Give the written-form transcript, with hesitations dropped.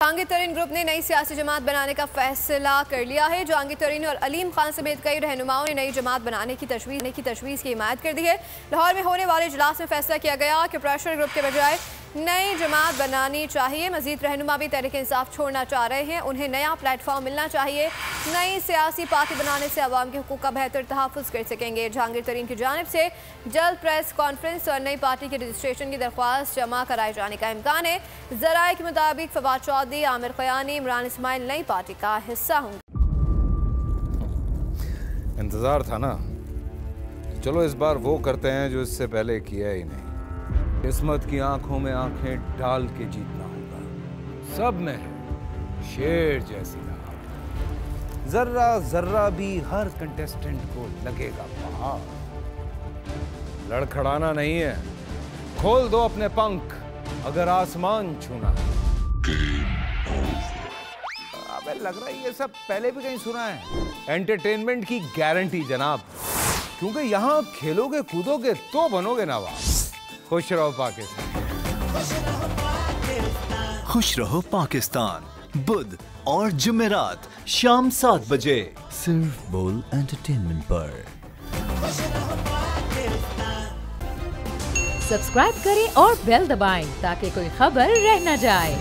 जहांगीर तरीन ग्रुप ने नई सियासी जमात बनाने का फैसला कर लिया है। जहांगीर तरीन और अलीम खान समेत कई रहनुमाओं ने नई जमात बनाने की तजवीज़ की हिमायत कर दी है। लाहौर में होने वाले इजलास में फैसला किया गया कि प्रेशर ग्रुप के बजाय नई जमात बनानी चाहिए। मजीद रहनुमा भी तहरीक इंसाफ छोड़ना चाह रहे हैं, उन्हें नया प्लेटफॉर्म मिलना चाहिए। नई सियासी पार्टी बनाने से अवाम के हुकूक का बेहतर तहफ़्फ़ुज़ कर सकेंगे। जहांगीर तरीन की जानिब से जल्द प्रेस कॉन्फ्रेंस और नई पार्टी के रजिस्ट्रेशन की दरख्वास्त जमा कराए जाने का इम्कान है। ज़राए के मुताबिक फवाद चौधरी, आमिर क़यानी, इमरान इस्माइल नई पार्टी का हिस्सा होंगे। इंतज़ार था ना, चलो इस बार वो करते हैं जो इससे पहले किया ही नहीं। किस्मत की आंखों में आंखें डाल के जीतना होगा। सब में है शेर जैसी राह, जर्रा जर्रा भी हर कंटेस्टेंट को लगेगा पहाड़। लड़खड़ाना नहीं है, खोल दो अपने पंख अगर आसमान छूना है। अबे लग रहा है ये सब पहले भी कहीं सुना है। एंटरटेनमेंट की गारंटी जनाब, क्योंकि यहाँ खेलोगे कूदोगे तो बनोगे नवाब। खुश रहो पाकिस्तान। खुश रहो पाकिस्तान बुध और जुमेरात शाम 7 बजे सिर्फ बोल एंटरटेनमेंट पर। सब्सक्राइब करें और बेल दबाएं ताकि कोई खबर रह न जाए।